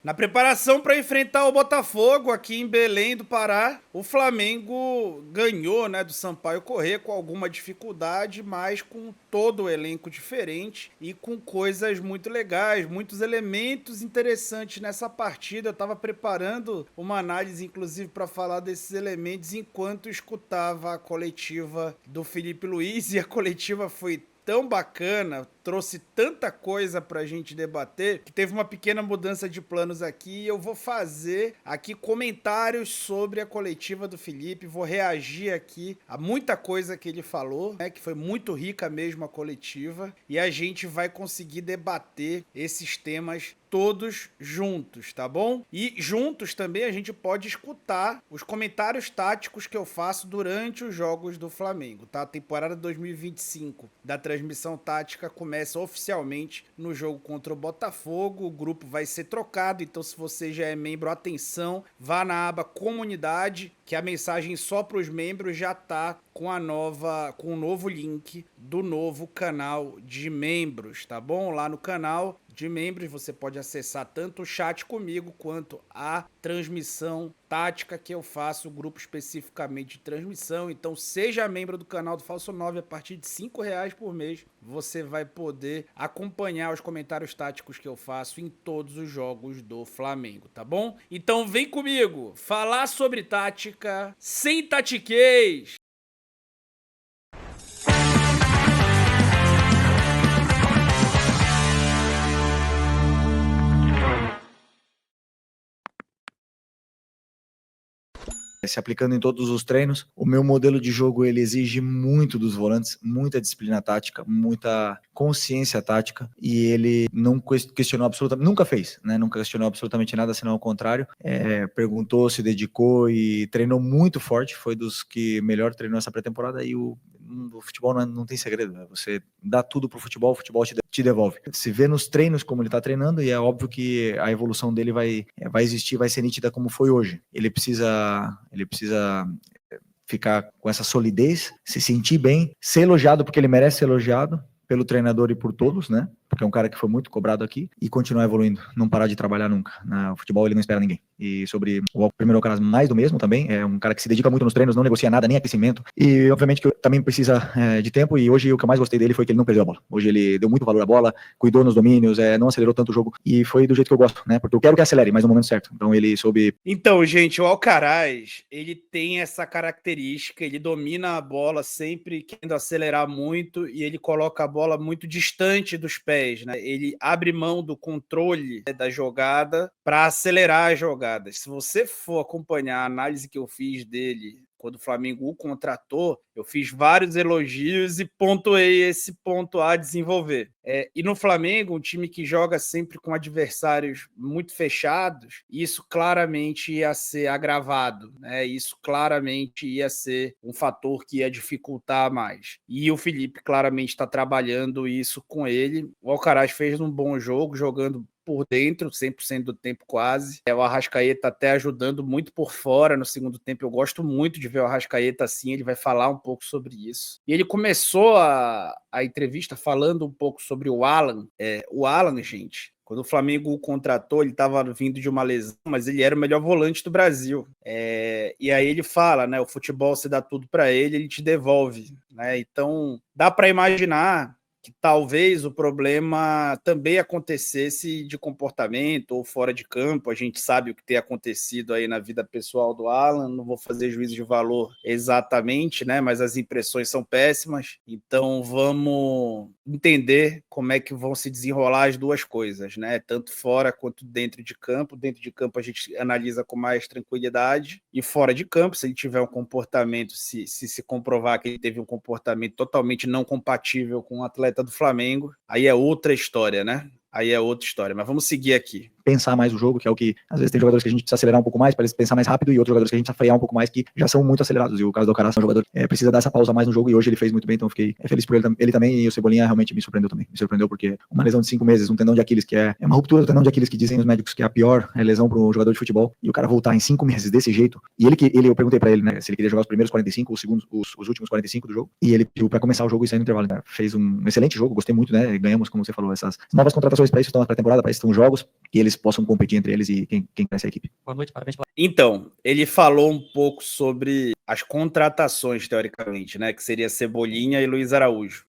Na preparação para enfrentar o Botafogo aqui em Belém do Pará, o Flamengo ganhou, né, do Sampaio Corrêa com alguma dificuldade, mas com todo o elenco diferente e com coisas muito legais, muitos elementos interessantes nessa partida. Eu estava preparando uma análise, inclusive, para falar desses elementos enquanto escutava a coletiva do Felipe Luiz, e a coletiva foi tão bacana, trouxe tanta coisa pra gente debater, que teve uma pequena mudança de planos aqui e eu vou fazer aqui comentários sobre a coletiva do Felipe, vou reagir aqui a muita coisa que ele falou, né, que foi muito rica mesmo a coletiva, e a gente vai conseguir debater esses temas todos juntos, tá bom? E juntos também a gente pode escutar os comentários táticos que eu faço durante os jogos do Flamengo, tá? A temporada 2025 da transmissão tática começa oficialmente no jogo contra o Botafogo. O grupo vai ser trocado, então se você já é membro, atenção, vá na aba comunidade, que a mensagem só para os membros já tá com o novo link do novo canal de membros, tá bom? Lá no canal de membros você pode acessar tanto o chat comigo quanto a transmissão tática que eu faço, o grupo especificamente de transmissão. Então seja membro do canal do Falso 9 a partir de R$ 5 por mês. Você vai poder acompanhar os comentários táticos que eu faço em todos os jogos do Flamengo, tá bom? Então vem comigo falar sobre tática sem tatiquês. Se aplicando em todos os treinos. O meu modelo de jogo ele exige muito dos volantes, muita disciplina tática, muita consciência tática, e ele não questionou absolutamente, nunca fez, né? Nunca questionou absolutamente nada, senão ao contrário. Perguntou, se dedicou e treinou muito forte, foi dos que melhor treinou essa pré-temporada, e o futebol não tem segredo, né? Você dá tudo pro futebol, o futebol te devolve. Se vê nos treinos como ele tá treinando, e é óbvio que a evolução dele vai existir, vai ser nítida como foi hoje. Ele precisa ficar com essa solidez, se sentir bem, ser elogiado porque ele merece ser elogiado pelo treinador e por todos, né? Porque é um cara que foi muito cobrado aqui, e continuar evoluindo, não parar de trabalhar nunca. O futebol ele não espera ninguém. E sobre o primeiro Alcaraz, mais do mesmo também, é um cara que se dedica muito nos treinos, não negocia nada, nem aquecimento, e obviamente que também precisa de tempo, e hoje o que eu mais gostei dele foi que ele não perdeu a bola. Hoje ele deu muito valor à bola, cuidou nos domínios, não acelerou tanto o jogo, e foi do jeito que eu gosto, né? Porque eu quero que acelere, mas no momento certo. Então ele soube... Então, gente, o Alcaraz, ele tem essa característica, ele domina a bola sempre querendo acelerar muito, e ele coloca a bola muito distante dos pés, né? Ele abre mão do controle da jogada para acelerar as jogadas. Se você for acompanhar a análise que eu fiz dele quando o Flamengo o contratou, eu fiz vários elogios e pontuei esse ponto a desenvolver. E no Flamengo, um time que joga sempre com adversários muito fechados, isso claramente ia ser agravado, né? Isso claramente ia ser um fator que ia dificultar mais. E o Felipe claramente está trabalhando isso com ele. O Alcaraz fez um bom jogo, jogando por dentro, 100% do tempo quase. O Arrascaeta até ajudando muito por fora no segundo tempo. Eu gosto muito de ver o Arrascaeta assim, ele vai falar um pouco sobre isso. E ele começou a entrevista falando um pouco sobre o Alan. O Alan, gente, quando o Flamengo o contratou, ele estava vindo de uma lesão, mas ele era o melhor volante do Brasil. E aí ele fala, né? O futebol, você dá tudo para ele te devolve, né? Então, dá para imaginar que talvez o problema também acontecesse de comportamento ou fora de campo. A gente sabe o que tem acontecido aí na vida pessoal do Alan, não vou fazer juízo de valor exatamente, né? Mas as impressões são péssimas, então vamos entender como é que vão se desenrolar as duas coisas, né? Tanto fora quanto dentro de campo. Dentro de campo a gente analisa com mais tranquilidade, e fora de campo, se ele tiver um comportamento, se comprovar que ele teve um comportamento totalmente não compatível com o atleta do Flamengo, aí é outra história, né? Aí é outra história, mas vamos seguir aqui. Pensar mais o jogo, que é o que, às vezes tem jogadores que a gente precisa acelerar um pouco mais para eles pensar mais rápido, e outros jogadores que a gente precisa frear um pouco mais, que já são muito acelerados, e o caso do Alcaraz é um jogador que precisa dar essa pausa mais no jogo, e hoje ele fez muito bem, então eu fiquei feliz por ele também, e o Cebolinha realmente me surpreendeu porque uma lesão de 5 meses, um tendão de Aquiles, que é uma ruptura do tendão de Aquiles, que dizem os médicos que é a pior lesão para um jogador de futebol, e o cara voltar em 5 meses desse jeito, e eu perguntei para ele, né, se ele queria jogar os primeiros 45, os últimos 45 do jogo, e ele pediu para começar o jogo e sair no intervalo, né? Fez um excelente jogo, gostei muito, né, ganhamos, como você falou, essas novas contratações para isso estão na pré-temporada, para isso estão os jogos, e eles possam competir entre eles e quem cresce a equipe. Boa noite, parabéns. Então, ele falou um pouco sobre as contratações, teoricamente, né? Que seria Cebolinha e Luiz Araújo.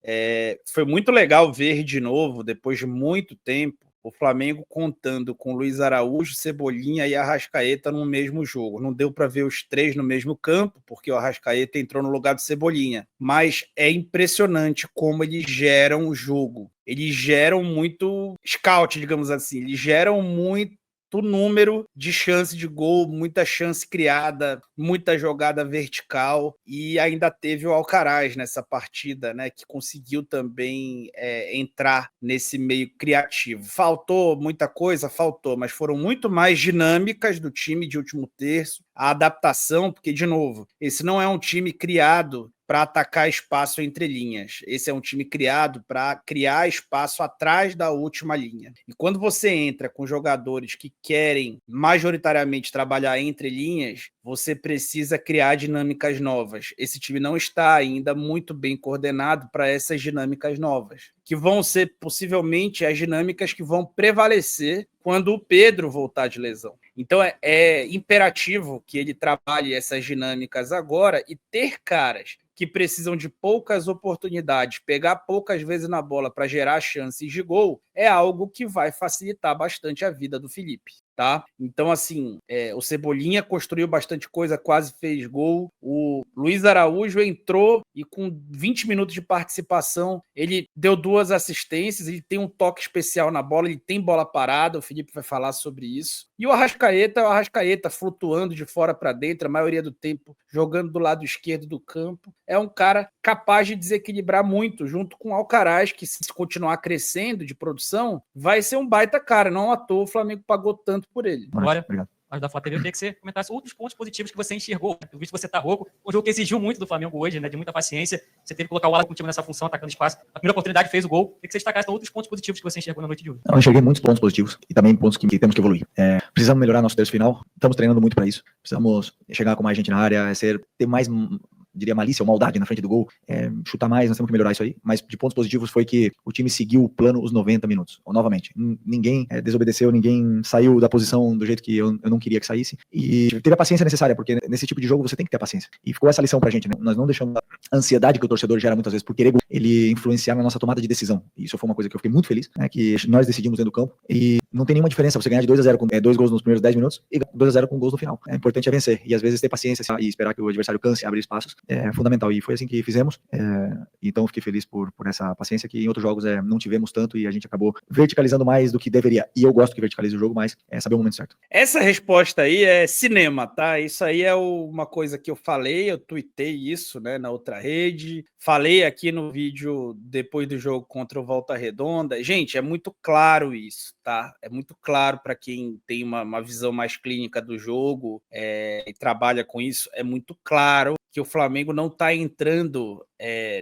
Foi muito legal ver de novo, depois de muito tempo, o Flamengo contando com Luiz Araújo, Cebolinha e Arrascaeta no mesmo jogo. Não deu para ver os três no mesmo campo, porque o Arrascaeta entrou no lugar do Cebolinha. Mas é impressionante como eles geram o jogo. Eles geram muito scout, digamos assim. Eles geram muito número de chance de gol, muita chance criada, muita jogada vertical, e ainda teve o Alcaraz nessa partida, né, que conseguiu também entrar nesse meio criativo. Faltou muita coisa? Faltou, mas foram muito mais dinâmicas do time de último terço, a adaptação, porque, de novo, esse não é um time criado para atacar espaço entre linhas. Esse é um time criado para criar espaço atrás da última linha. E quando você entra com jogadores que querem majoritariamente trabalhar entre linhas, você precisa criar dinâmicas novas. Esse time não está ainda muito bem coordenado para essas dinâmicas novas, que vão ser possivelmente as dinâmicas que vão prevalecer quando o Pedro voltar de lesão. Então é imperativo que ele trabalhe essas dinâmicas agora e ter caras que precisam de poucas oportunidades, pegar poucas vezes na bola para gerar chances de gol, é algo que vai facilitar bastante a vida do Felipe. Tá? Então, assim, o Cebolinha construiu bastante coisa, quase fez gol. O Luiz Araújo entrou e com 20 minutos de participação, ele deu 2 assistências, ele tem um toque especial na bola, ele tem bola parada, o Felipe vai falar sobre isso. E o Arrascaeta flutuando de fora para dentro, a maioria do tempo jogando do lado esquerdo do campo. É um cara capaz de desequilibrar muito, junto com o Alcaraz, que se continuar crescendo de produção, vai ser um baita cara. Não à toa o Flamengo pagou tanto por ele. Agora, Obrigado. mas da Flá TV, eu queria que você comentasse outros pontos positivos que você enxergou. Eu vi que você tá rouco. Um jogo que exigiu muito do Flamengo hoje, né? De muita paciência. Você teve que colocar o Alan contigo nessa função, atacando espaço. A primeira oportunidade fez o gol. Queria que você destacasse outros pontos positivos que você enxergou na noite de hoje. Eu enxerguei muitos pontos positivos e também pontos que temos que evoluir. Precisamos melhorar nosso terço final. Estamos treinando muito para isso. Precisamos chegar com mais gente na área, ter mais, diria, malícia ou maldade na frente do gol, chutar mais, nós temos que melhorar isso aí, mas de pontos positivos foi que o time seguiu o plano os 90 minutos, novamente, ninguém desobedeceu, ninguém saiu da posição do jeito que eu não queria que saísse, e teve a paciência necessária, porque nesse tipo de jogo você tem que ter paciência, e ficou essa lição pra gente, né? Nós não deixamos a ansiedade que o torcedor gera muitas vezes por querer ele influenciar na nossa tomada de decisão, e isso foi uma coisa que eu fiquei muito feliz, né, que nós decidimos dentro do campo, e não tem nenhuma diferença você ganhar de 2-0 com 2 gols nos primeiros 10 minutos, e 2-0 com gols no final, o importante é vencer, e às vezes ter paciência e esperar que o adversário canse, abrir espaços, é fundamental, e foi assim que fizemos, então fiquei feliz por essa paciência que em outros jogos não tivemos tanto e a gente acabou verticalizando mais do que deveria, e eu gosto que verticalize o jogo, mas saber o momento certo. Essa resposta aí é cinema, tá? Isso aí é uma coisa que eu falei, eu tuitei isso, né, na outra rede, falei aqui no vídeo depois do jogo contra o Volta Redonda. Gente, é muito claro isso, tá? É muito claro para quem tem uma visão mais clínica do jogo e trabalha com isso, é muito claro que o Flamengo não está entrando,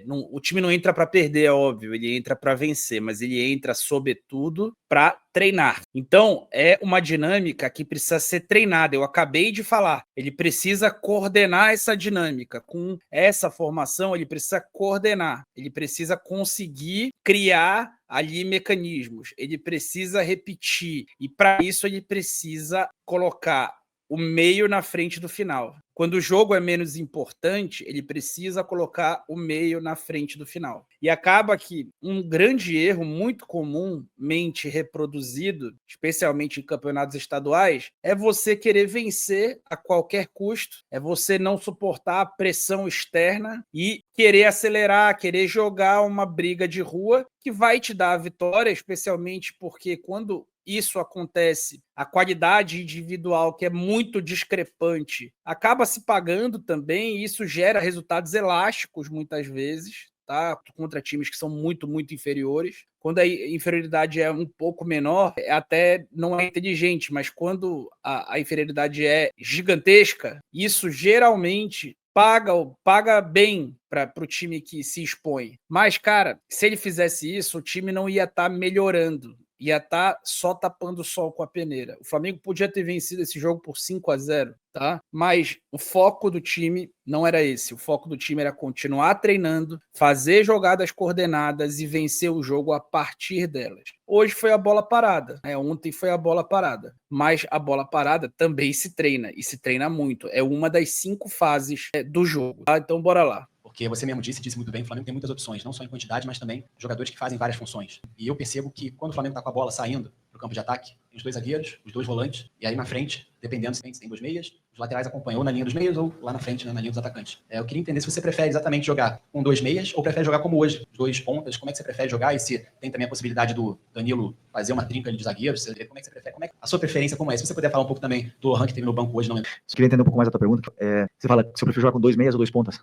o time não entra para perder, é óbvio, ele entra para vencer, mas ele entra, sobretudo, para treinar. Então, é uma dinâmica que precisa ser treinada. Eu acabei de falar, ele precisa coordenar essa dinâmica. Com essa formação, ele precisa coordenar, ele precisa conseguir criar ali mecanismos, ele precisa repetir, e para isso ele precisa colocar o meio na frente do final. Quando o jogo é menos importante, ele precisa colocar o meio na frente do final. E acaba que um grande erro muito comumente reproduzido, especialmente em campeonatos estaduais, é você querer vencer a qualquer custo, é você não suportar a pressão externa e querer acelerar, querer jogar uma briga de rua que vai te dar a vitória, especialmente porque quando isso acontece, a qualidade individual, que é muito discrepante, acaba se pagando também, e isso gera resultados elásticos muitas vezes, tá? Contra times que são muito, muito inferiores. Quando a inferioridade é um pouco menor, até não é inteligente, mas quando a inferioridade é gigantesca, isso geralmente paga bem para o time que se expõe. Mas, cara, se ele fizesse isso, o time não ia estar melhorando. ia estar só tapando o sol com a peneira. O Flamengo podia ter vencido esse jogo por 5-0, tá? Mas o foco do time não era esse. O foco do time era continuar treinando, fazer jogadas coordenadas e vencer o jogo a partir delas. Hoje foi a bola parada, né? Ontem foi a bola parada. Mas a bola parada também se treina, e se treina muito. É uma das 5 fases do jogo, tá? Então bora lá. Porque você mesmo disse muito bem, o Flamengo tem muitas opções, não só em quantidade, mas também jogadores que fazem várias funções. E eu percebo que quando o Flamengo está com a bola saindo para o campo de ataque, tem os 2 zagueiros, os 2 volantes, e aí na frente, dependendo se tem 2 meias, os laterais acompanham ou na linha dos meias ou lá na frente, né, na linha dos atacantes. Eu queria entender se você prefere exatamente jogar com 2 meias ou prefere jogar como hoje, os 2 pontas, como é que você prefere jogar e se tem também a possibilidade do Danilo fazer uma trinca de zagueiros, como é que você prefere? Como é que a sua preferência como é? Se você puder falar um pouco também do Lohan que teve no banco hoje, não lembro. Eu queria entender um pouco mais a tua pergunta. Você fala se eu prefiro jogar com 2 meias ou 2 pontas.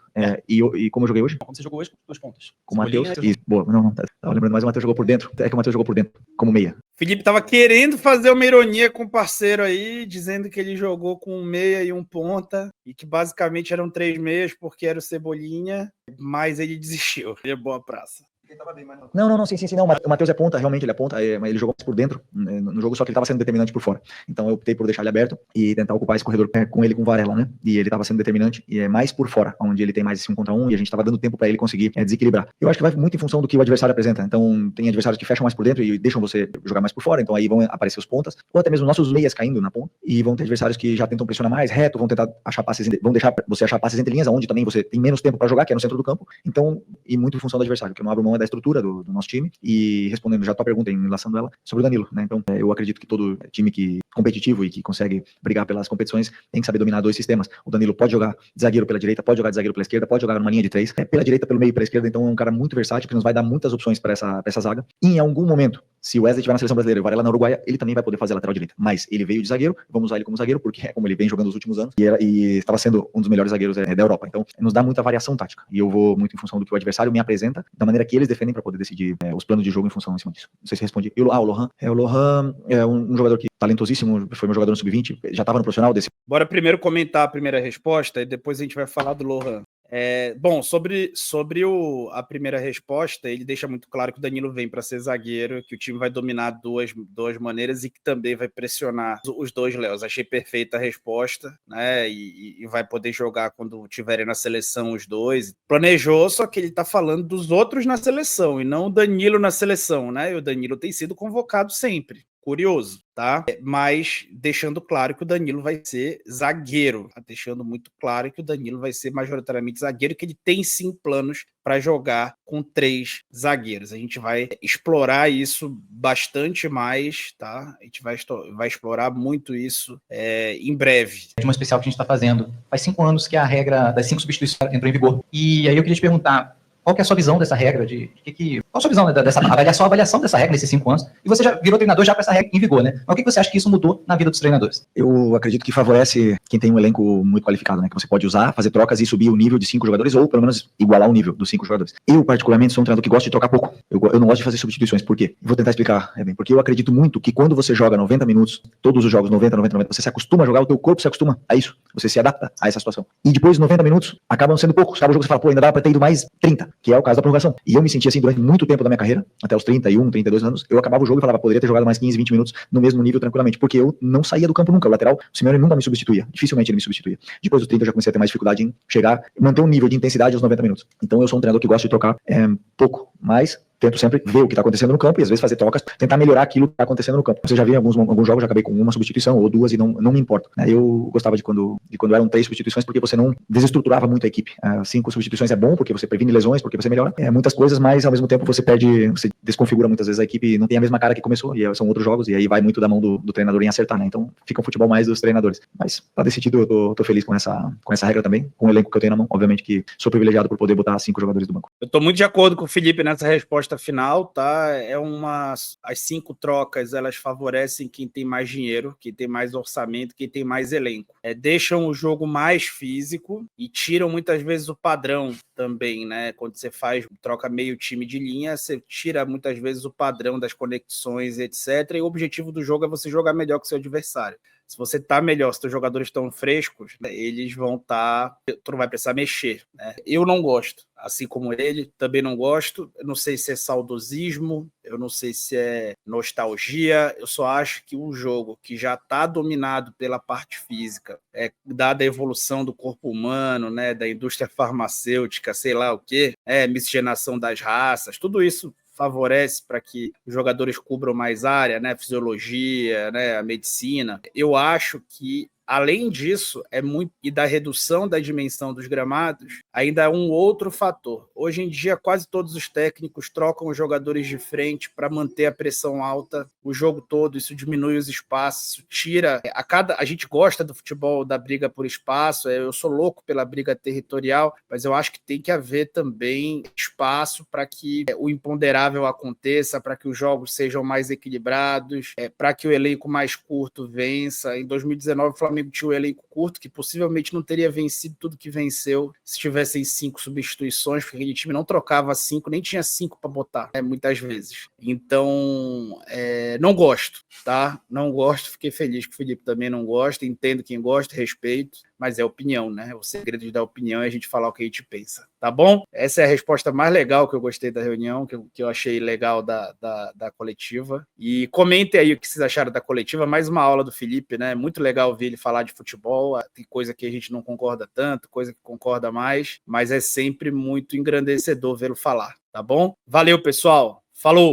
E como eu joguei hoje? Como você jogou hoje com 2 pontas. Com o Matheus. Boa, não, tava lembrando, mas o Matheus jogou por dentro. É que o Matheus jogou por dentro, como meia. Felipe tava querendo fazer uma ironia com o parceiro aí, dizendo que ele jogou com um meia e um ponta, e que basicamente eram 3 meias porque era o Cebolinha, mas ele desistiu. Ele é boa praça. Não, sim. Não, o Matheus é ponta, realmente ele é ponta, mas ele jogou mais por dentro no jogo, só que ele estava sendo determinante por fora. Então eu optei por deixar ele aberto e tentar ocupar esse corredor com ele com o Varela, né? E ele estava sendo determinante e é mais por fora, onde ele tem mais esse 1 contra 1 e a gente estava dando tempo para ele conseguir desequilibrar. Eu acho que vai muito em função do que o adversário apresenta. Então tem adversários que fecham mais por dentro e deixam você jogar mais por fora, então aí vão aparecer os pontas, ou até mesmo nossos meias caindo na ponta, e vão ter adversários que já tentam pressionar mais reto, vão tentar achar passes, vão deixar você achar passes entre linhas, onde também você tem menos tempo para jogar, que é no centro do campo. Então, e muito em função do adversário, que eu não abro mão da estrutura do nosso time. E respondendo já a tua pergunta em relação dela sobre o Danilo, né? Então, eu acredito que todo time competitivo e que consegue brigar pelas competições tem que saber dominar 2 sistemas. O Danilo pode jogar de zagueiro pela direita, pode jogar de zagueiro pela esquerda, pode jogar numa linha de 3, pela direita, pelo meio e pela esquerda. Então é um cara muito versátil que nos vai dar muitas opções para essa zaga. E em algum momento, se o Wesley estiver na seleção brasileira e o Varela na Uruguaia, ele também vai poder fazer a lateral direita. Mas ele veio de zagueiro, vamos usar ele como zagueiro, porque é como ele vem jogando nos últimos anos e estava sendo um dos melhores zagueiros da Europa. Então nos dá muita variação tática. E eu vou muito em função do que o adversário me apresenta, da maneira que eles defendem para poder decidir os planos de jogo em função em cima disso. Não sei se respondi. E o Lohan. O Lohan é um jogador que talentosíssimo, foi meu jogador no Sub-20, já estava no profissional desse. Bora primeiro comentar a primeira resposta e depois a gente vai falar do Lohan. Bom, sobre a primeira resposta, ele deixa muito claro que o Danilo vem para ser zagueiro, que o time vai dominar duas maneiras e que também vai pressionar os 2 Léos. Achei perfeita a resposta, né? E vai poder jogar quando tiverem na seleção os 2. Planejou, só que ele está falando dos outros na seleção e não o Danilo na seleção, né? E o Danilo tem sido convocado sempre. Curioso, tá? Mas deixando claro que o Danilo vai ser zagueiro, tá? Deixando muito claro que o Danilo vai ser majoritariamente zagueiro, que ele tem sim planos para jogar com 3 zagueiros. A gente vai explorar isso bastante mais, tá? A gente vai explorar muito isso em breve. De uma especial que a gente está fazendo. Faz 5 anos que a regra das 5 substituições entrou em vigor. E aí eu queria te perguntar, qual que é a sua visão dessa regra? Qual a sua visão dessa avaliação dessa regra nesses 5 anos? E você já virou treinador já com essa regra em vigor, né? Mas o que você acha que isso mudou na vida dos treinadores? Eu acredito que favorece quem tem um elenco muito qualificado, né? Que você pode usar, fazer trocas e subir o nível de 5 jogadores, ou pelo menos igualar o nível dos 5 jogadores. Eu, particularmente, sou um treinador que gosta de trocar pouco. Eu não gosto de fazer substituições. Por quê? Vou tentar explicar, porque eu acredito muito que quando você joga 90 minutos, todos os jogos 90, você se acostuma a jogar, o teu corpo se acostuma a isso. Você se adapta a essa situação. E depois, 90 minutos, acabam sendo poucos. Acaba o jogo, você fala, ainda dá pra ter ido mais 30, que é o caso da prorrogação. E eu me senti assim durante muito tempo da minha carreira, até os 31, 32 anos. Eu acabava o jogo e falava, poderia ter jogado mais 15, 20 minutos no mesmo nível tranquilamente, porque eu não saía do campo nunca. O lateral, o Simeone nunca me substituía. Dificilmente ele me substituía. Depois dos 30 eu já comecei a ter mais dificuldade em chegar, manter um nível de intensidade aos 90 minutos. Então eu sou um treinador que gosta de trocar pouco, mas tento sempre ver o que está acontecendo no campo e às vezes fazer trocas, tentar melhorar aquilo que está acontecendo no campo. Você já viu em alguns jogos, já acabei com uma substituição ou 2 e não me importa. Eu gostava de quando eram 3 substituições, porque você não desestruturava muito a equipe. 5 substituições é bom, porque você previne lesões, porque você melhora muitas coisas, mas ao mesmo tempo você desconfigura muitas vezes a equipe e não tem a mesma cara que começou, e são outros jogos, e aí vai muito da mão do treinador em acertar, né? Então fica um futebol mais dos treinadores. Mas tá decidido, eu tô feliz com essa regra também, com o elenco que eu tenho na mão. Obviamente que sou privilegiado por poder botar 5 jogadores do banco. Eu tô muito de acordo com o Felipe nessa resposta final, tá? As 5 trocas, elas favorecem quem tem mais dinheiro, quem tem mais orçamento, quem tem mais elenco. Deixam o jogo mais físico e tiram muitas vezes o padrão também, né? Quando você troca meio time de linha, você tira muitas vezes o padrão das conexões, etc. E o objetivo do jogo é você jogar melhor que o seu adversário. Se você tá melhor, se os jogadores estão frescos, né, eles vão tu não vai precisar mexer, né? Eu não gosto, assim como ele, também não gosto. Eu não sei se é saudosismo, eu não sei se é nostalgia, eu só acho que um jogo que já está dominado pela parte física, dada a evolução do corpo humano, né, da indústria farmacêutica, sei lá o quê, miscigenação das raças, tudo isso favorece para que os jogadores cubram mais área, né, fisiologia, né, a medicina. Eu acho que além disso, e da redução da dimensão dos gramados, ainda é um outro fator. Hoje em dia, quase todos os técnicos trocam os jogadores de frente para manter a pressão alta o jogo todo. Isso diminui os espaços, isso tira... A gente gosta do futebol da briga por espaço, eu sou louco pela briga territorial, mas eu acho que tem que haver também espaço para que o imponderável aconteça, para que os jogos sejam mais equilibrados, para que o elenco mais curto vença. Em 2019, o Flamengo tinha um elenco curto, que possivelmente não teria vencido tudo que venceu se tivessem 5 substituições, porque aquele time não trocava 5, nem tinha 5 para botar, muitas vezes. Então, não gosto, tá? Não gosto, fiquei feliz que o Felipe também não gosta, entendo quem gosta, respeito, mas é opinião, né? O segredo de dar opinião é a gente falar o que a gente pensa, tá bom? Essa é a resposta mais legal que eu gostei da reunião, que eu achei legal da coletiva. E comentem aí o que vocês acharam da coletiva, mais uma aula do Felipe, né? Muito legal ver ele falar de futebol, tem coisa que a gente não concorda tanto, coisa que concorda mais, mas é sempre muito engrandecedor vê-lo falar, tá bom? Valeu, pessoal! Falou!